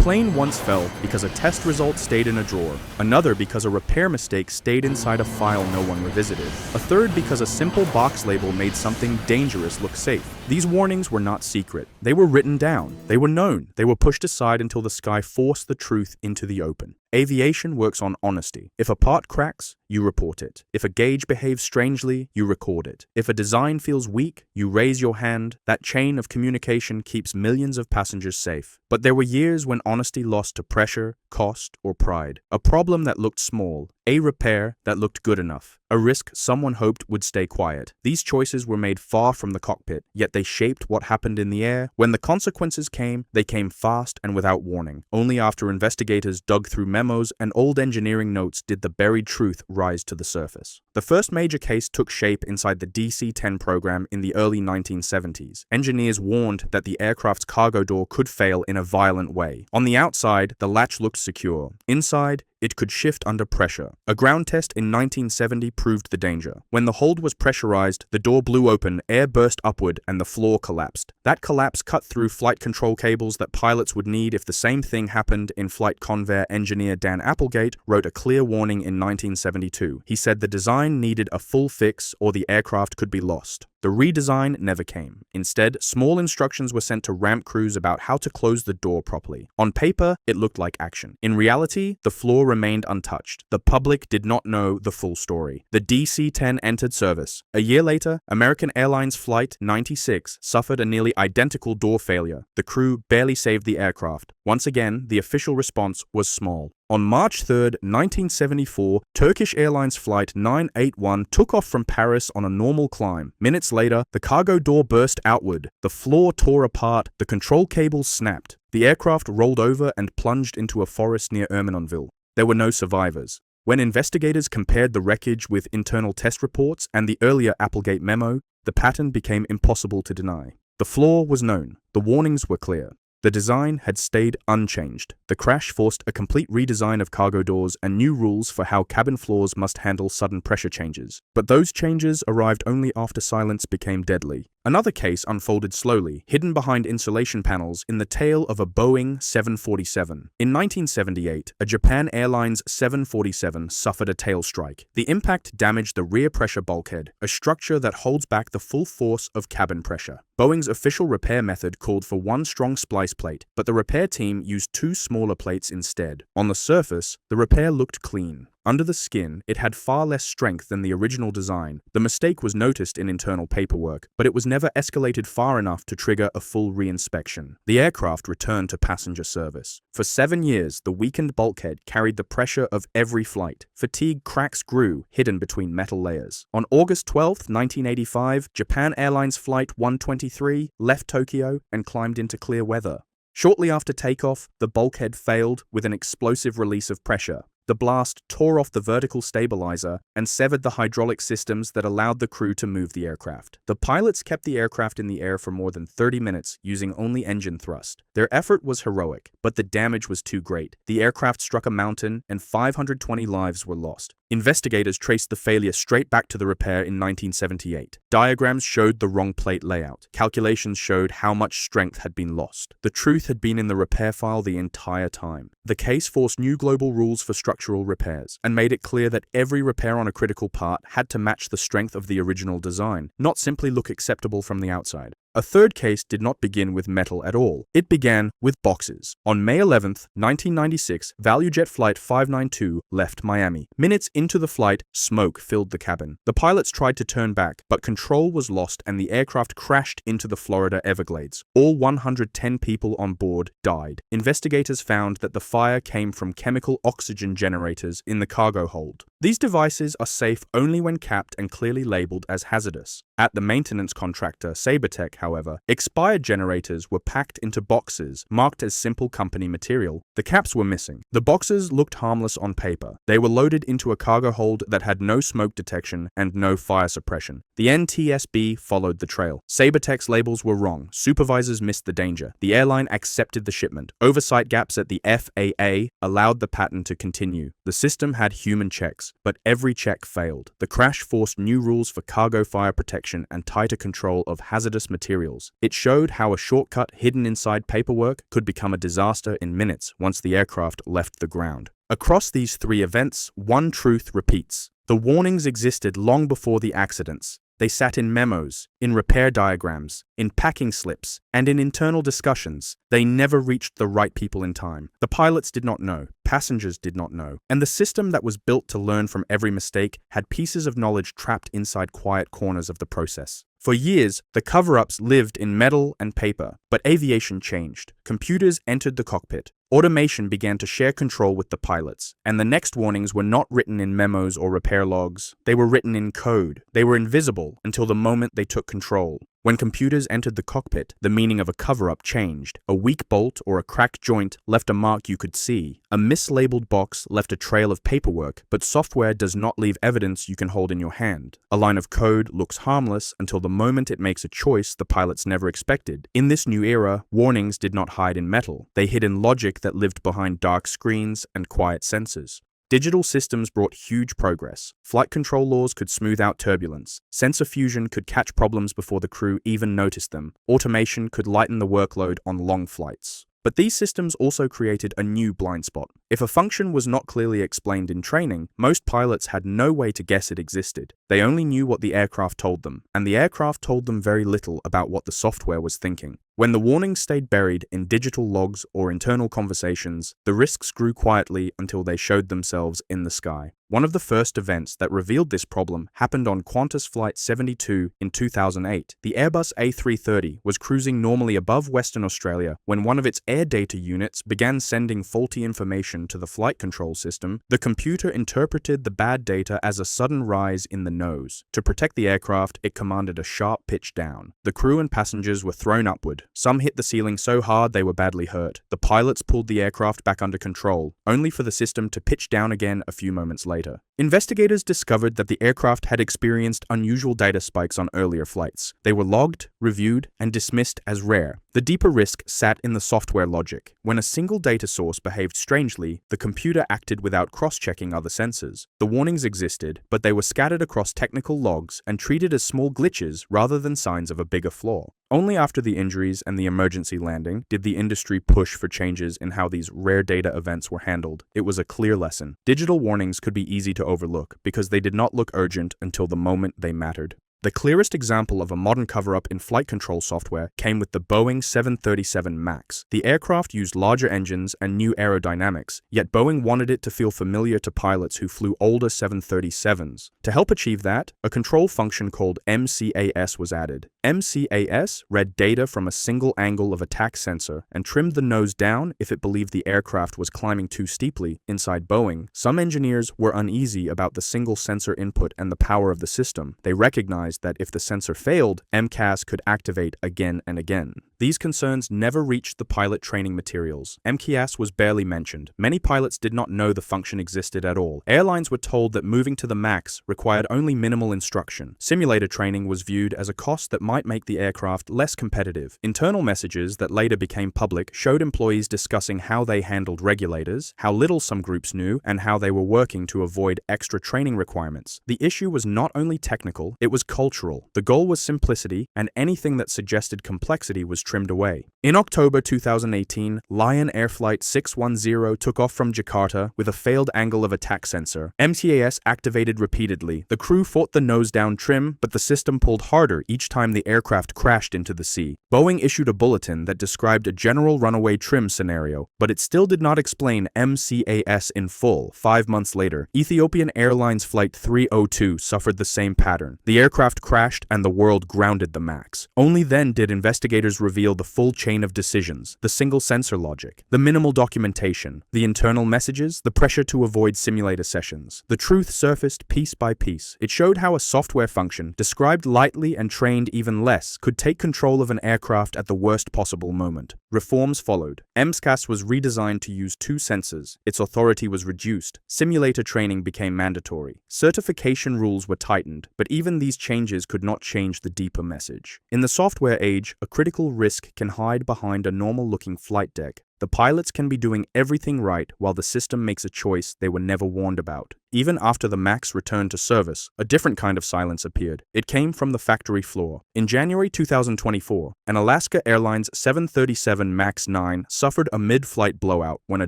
plane once fell because a test result stayed in a drawer, another because a repair mistake stayed inside a file no one revisited, a third because a simple box label made something dangerous look safe. These warnings were not secret. They were written down. They were known. They were pushed aside until the sky forced the truth into the open. Aviation works on honesty. If a part cracks, you report it. If a gauge behaves strangely, you record it. If a design feels weak, you raise your hand. That chain of communication keeps millions of passengers safe. But there were years when honesty lost to pressure, cost, or pride. A problem that looked small, a repair that looked good enough, a risk someone hoped would stay quiet. These choices were made far from the cockpit, yet they shaped what happened in the air. When the consequences came, they came fast and without warning. Only after investigators dug through memos and old engineering notes did the buried truth rise to the surface. The first major case took shape inside the DC-10 program in the early 1970s. Engineers warned that the aircraft's cargo door could fail in a violent way. On the outside, the latch looked secure. Inside, it could shift under pressure. A ground test in 1970 proved the danger. When the hold was pressurized, the door blew open, air burst upward, and the floor collapsed. That collapse cut through flight control cables that pilots would need if the same thing happened in flight. Convair engineer Dan Applegate wrote a clear warning in 1972. He said the design needed a full fix or the aircraft could be lost. The redesign never came. Instead, small instructions were sent to ramp crews about how to close the door properly. On paper, it looked like action. In reality, the floor remained untouched. The public did not know the full story. The DC-10 entered service. A year later, American Airlines Flight 96 suffered a nearly identical door failure. The crew barely saved the aircraft. Once again, the official response was small. On March 3, 1974, Turkish Airlines Flight 981 took off from Paris on a normal climb. Minutes later, the cargo door burst outward. The floor tore apart. The control cables snapped. The aircraft rolled over and plunged into a forest near Ermenonville. There were no survivors. When investigators compared the wreckage with internal test reports and the earlier Applegate memo, the pattern became impossible to deny. The flaw was known. The warnings were clear. The design had stayed unchanged. The crash forced a complete redesign of cargo doors and new rules for how cabin floors must handle sudden pressure changes. But those changes arrived only after silence became deadly. Another case unfolded slowly, hidden behind insulation panels in the tail of a Boeing 747. In 1978, a Japan Airlines 747 suffered a tail strike. The impact damaged the rear pressure bulkhead, a structure that holds back the full force of cabin pressure. Boeing's official repair method called for one strong splice plate, but the repair team used two smaller plates instead. On the surface, the repair looked clean. Under the skin, it had far less strength than the original design. The mistake was noticed in internal paperwork, but it was never escalated far enough to trigger a full reinspection. The aircraft returned to passenger service. For 7 years, the weakened bulkhead carried the pressure of every flight. Fatigue cracks grew, hidden between metal layers. On August 12, 1985, Japan Airlines Flight 123 left Tokyo and climbed into clear weather. Shortly after takeoff, the bulkhead failed with an explosive release of pressure. The blast tore off the vertical stabilizer and severed the hydraulic systems that allowed the crew to move the aircraft. The pilots kept the aircraft in the air for more than 30 minutes using only engine thrust. Their effort was heroic, but the damage was too great. The aircraft struck a mountain and 520 lives were lost. Investigators traced the failure straight back to the repair in 1978. Diagrams showed the wrong plate layout. Calculations showed how much strength had been lost. The truth had been in the repair file the entire time. The case forced new global rules for structural repairs and made it clear that every repair on a critical part had to match the strength of the original design, not simply look acceptable from the outside. A third case did not begin with metal at all. It began with boxes. On May 11, 1996, ValuJet Flight 592 left Miami. Minutes into the flight, smoke filled the cabin. The pilots tried to turn back, but control was lost and the aircraft crashed into the Florida Everglades. All 110 people on board died. Investigators found that the fire came from chemical oxygen generators in the cargo hold. These devices are safe only when capped and clearly labeled as hazardous. At the maintenance contractor Sabertech, however, expired generators were packed into boxes marked as simple company material. The caps were missing. The boxes looked harmless on paper. They were loaded into a cargo hold that had no smoke detection and no fire suppression. The NTSB followed the trail. Sabertech's labels were wrong. Supervisors missed the danger. The airline accepted the shipment. Oversight gaps at the FAA allowed the pattern to continue. The system had human checks. checks, but every check failed. The crash forced new rules for cargo fire protection and tighter control of hazardous materials. It showed how a shortcut hidden inside paperwork could become a disaster in minutes once the aircraft left the ground. Across these three events, one truth repeats. The warnings existed long before the accidents. They sat in memos, in repair diagrams, in packing slips, and in internal discussions. They never reached the right people in time. The pilots did not know, passengers did not know, and the system that was built to learn from every mistake had pieces of knowledge trapped inside quiet corners of the process. For years, the cover-ups lived in metal and paper, but aviation changed. Computers entered the cockpit. Automation began to share control with the pilots, and the next warnings were not written in memos or repair logs. They were written in code. They were invisible until the moment they took control. When computers entered the cockpit, the meaning of a cover-up changed. A weak bolt or a cracked joint left a mark you could see. A mislabeled box left a trail of paperwork, but software does not leave evidence you can hold in your hand. A line of code looks harmless until the moment it makes a choice the pilots never expected. In this new era, warnings did not hide in metal. They hid in logic that lived behind dark screens and quiet sensors. Digital systems brought huge progress. Flight control laws could smooth out turbulence. Sensor fusion could catch problems before the crew even noticed them. Automation could lighten the workload on long flights. But these systems also created a new blind spot. If a function was not clearly explained in training, most pilots had no way to guess it existed. They only knew what the aircraft told them, and the aircraft told them very little about what the software was thinking. When the warnings stayed buried in digital logs or internal conversations, the risks grew quietly until they showed themselves in the sky. One of the first events that revealed this problem happened on Qantas Flight 72 in 2008. The Airbus A330 was cruising normally above Western Australia when one of its air data units began sending faulty information to the flight control system. The computer interpreted the bad data as a sudden rise in the nose. To protect the aircraft, it commanded a sharp pitch down. The crew and passengers were thrown upward. Some hit the ceiling so hard they were badly hurt. The pilots pulled the aircraft back under control, only for the system to pitch down again a few moments later. Investigators discovered that the aircraft had experienced unusual data spikes on earlier flights. They were logged, reviewed, and dismissed as rare. The deeper risk sat in the software logic. When a single data source behaved strangely, the computer acted without cross-checking other sensors. The warnings existed, but they were scattered across technical logs and treated as small glitches rather than signs of a bigger flaw. Only after the injuries and the emergency landing did the industry push for changes in how these rare data events were handled. It was a clear lesson. Digital warnings could be easy to overlook because they did not look urgent until the moment they mattered. The clearest example of a modern cover-up in flight control software came with the Boeing 737 MAX. The aircraft used larger engines and new aerodynamics, yet Boeing wanted it to feel familiar to pilots who flew older 737s. To help achieve that, a control function called MCAS was added. MCAS read data from a single angle of attack sensor and trimmed the nose down if it believed the aircraft was climbing too steeply. Inside Boeing, some engineers were uneasy about the single sensor input and the power of the system. They recognized that if the sensor failed, MCAS could activate again and again. These concerns never reached the pilot training materials. MCAS was barely mentioned. Many pilots did not know the function existed at all. Airlines were told that moving to the MAX required only minimal instruction. Simulator training was viewed as a cost that might make the aircraft less competitive. Internal messages that later became public showed employees discussing how they handled regulators, how little some groups knew, and how they were working to avoid extra training requirements. The issue was not only technical, it was cultural. The goal was simplicity, and anything that suggested complexity was trimmed away. In October 2018, Lion Air Flight 610 took off from Jakarta with a failed angle of attack sensor. MCAS activated repeatedly. The crew fought the nose-down trim, but the system pulled harder each time the aircraft crashed into the sea. Boeing issued a bulletin that described a general runaway trim scenario, but it still did not explain MCAS in full. 5 months later, Ethiopian Airlines Flight 302 suffered the same pattern. The aircraft crashed and the world grounded the MAX. Only then did investigators reveal the full chain of decisions, the single sensor logic, the minimal documentation, the internal messages, the pressure to avoid simulator sessions. The truth surfaced piece by piece. It showed how a software function, described lightly and trained even less, could take control of an aircraft at the worst possible moment. Reforms followed. MCAS was redesigned to use 2 sensors. Its authority was reduced. Simulator training became mandatory. Certification rules were tightened, but even these changes could not change the deeper message. In the software age, a critical risk can hide behind a normal-looking flight deck. The pilots can be doing everything right while the system makes a choice they were never warned about. Even after the MAX returned to service, a different kind of silence appeared. It came from the factory floor. In January 2024, an Alaska Airlines 737 MAX 9 suffered a mid-flight blowout when a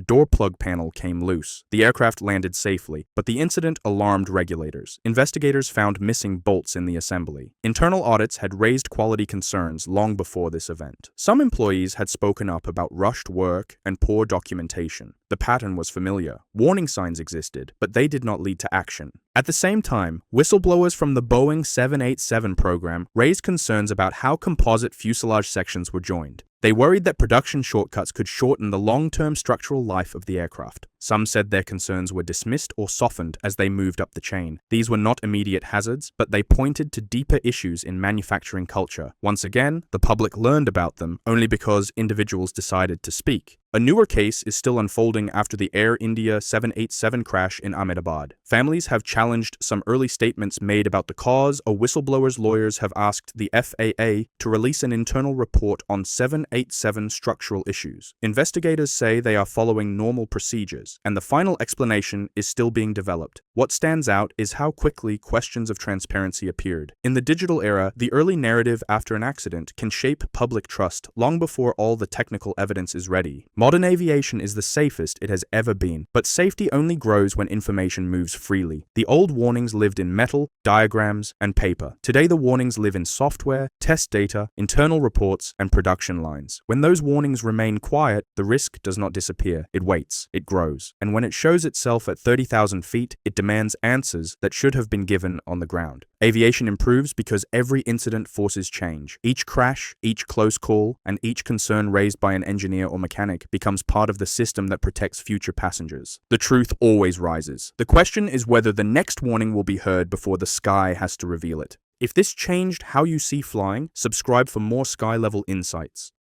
door plug panel came loose. The aircraft landed safely, but the incident alarmed regulators. Investigators found missing bolts in the assembly. Internal audits had raised quality concerns long before this event. Some employees had spoken up about rushed work and poor documentation. The pattern was familiar. Warning signs existed, but they did not lead to action. At the same time, whistleblowers from the Boeing 787 program raised concerns about how composite fuselage sections were joined. They worried that production shortcuts could shorten the long-term structural life of the aircraft. Some said their concerns were dismissed or softened as they moved up the chain. These were not immediate hazards, but they pointed to deeper issues in manufacturing culture. Once again, the public learned about them only because individuals decided to speak. A newer case is still unfolding after the Air India 787 crash in Ahmedabad. Families have challenged some early statements made about the cause, or whistleblowers' lawyers have asked the FAA to release an internal report on 787 structural issues. Investigators say they are following normal procedures, and the final explanation is still being developed. What stands out is how quickly questions of transparency appeared. In the digital era, the early narrative after an accident can shape public trust long before all the technical evidence is ready. Modern aviation is the safest it has ever been, but safety only grows when information moves freely. The old warnings lived in metal, diagrams, and paper. Today the warnings live in software, test data, internal reports, and production lines. When those warnings remain quiet, the risk does not disappear. It waits, it grows, and when it shows itself at 30,000 feet, it demands answers that should have been given on the ground. Aviation improves because every incident forces change. Each crash, each close call, and each concern raised by an engineer or mechanic becomes part of the system that protects future passengers. The truth always rises. The question is whether the next warning will be heard before the sky has to reveal it. If this changed how you see flying, subscribe for more sky-level insights.